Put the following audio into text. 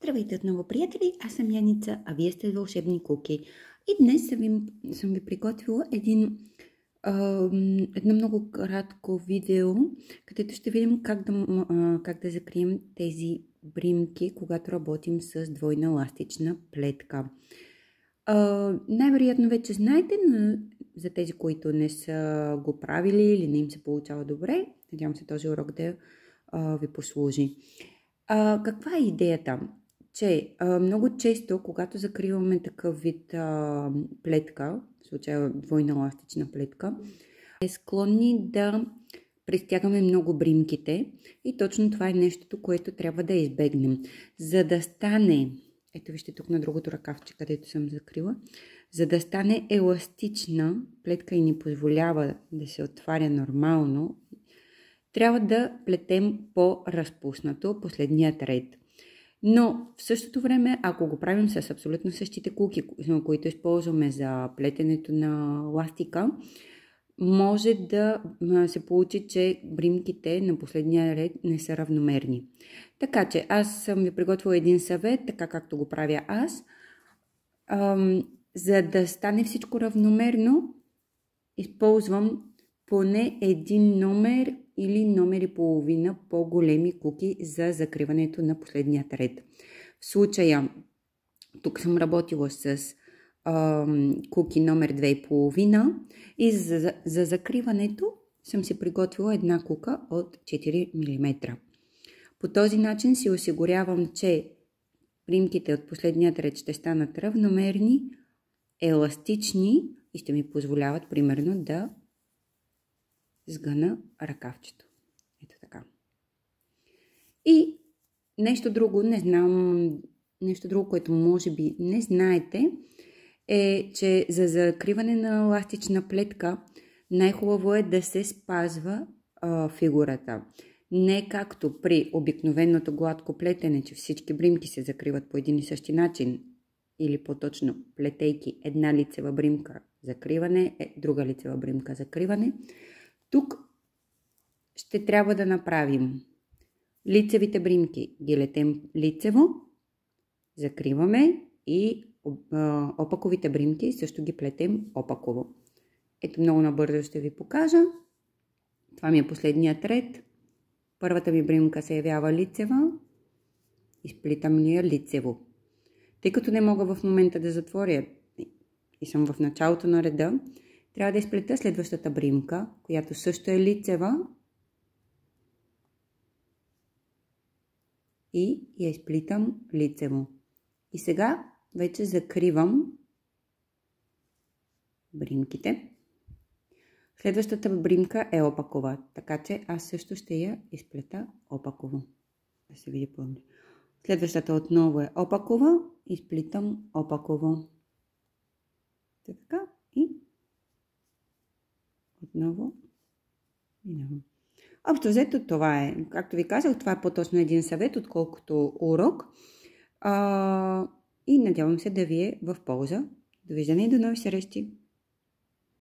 Здравейте отново, приятели! Аз съм Яница, а вие сте Вълшебни куки. И днес съм ви приготвила едно много кратко видео, където ще видим как да закрием тези бримки, когато работим с двойна еластична плетка. Най-вероятно вече знаете, но за тези, които не са го правили или не им се получава добре, надявам се този урок да ви послужи. Каква е идеята? Че много често, когато закриваме такъв вид плетка, в случая двойна еластична плетка, е склонни да пристягаме много бримките и точно това е нещото, което трябва да избегнем. За да стане, ето вижте тук на другото ръкавче, където съм закрила, за да стане еластична плетка и ни позволява да се отваря нормално, трябва да плетем по-разпуснато последният ред. Но в същото време, ако го правим с абсолютно същите куки, които използваме за плетенето на ластика, може да се получи, че бримките на последния ред не са равномерни. Така че аз съм ви приготвила един съвет, така както го правя аз. За да стане всичко равномерно, използвам поне един номер или номер и половина по-големи куки за закриването на последният ред. В случая, тук съм работила с куки номер 2,5 и за закриването съм си приготвила една кука от 4 мм. По този начин си осигурявам, че примките от последният ред ще станат равномерни, еластични и ще ми позволяват примерно да сгъна ръкавчето. Ето така. И нещо друго, не знам, нещо друго, което може би не знаете, е, че за закриване на еластична плетка най-хубаво е да се спазва фигурата. Не както при обикновеното гладко плетене, че всички бримки се закриват по един и същи начин, или по-точно плетейки една лицева бримка закриване, друга лицева бримка закриване. Тук ще трябва да направим лицевите бримки, ги летем лицево, закриваме и опаковите бримки също ги плетем опаково. Ето много набързо ще ви покажа. Това ми е последният ред. Първата ми бримка се явява лицева, изплитам я лицево. Тъй като не мога в момента да затворя и съм в началото на реда, трябва да изплета следващата бримка, която също е лицева и я изплитам лицево. И сега вече закривам бримките. Следващата бримка е опакова, така че аз също ще я изплета опаково. Да се види пълно. Следващата отново е опакова, изплитам опаково. Така и отново минавам. Общо взето това е, както ви казах, това е по-точно един съвет, отколкото урок. И надявам се да ви е в полза. Довиждане и до нови срещи!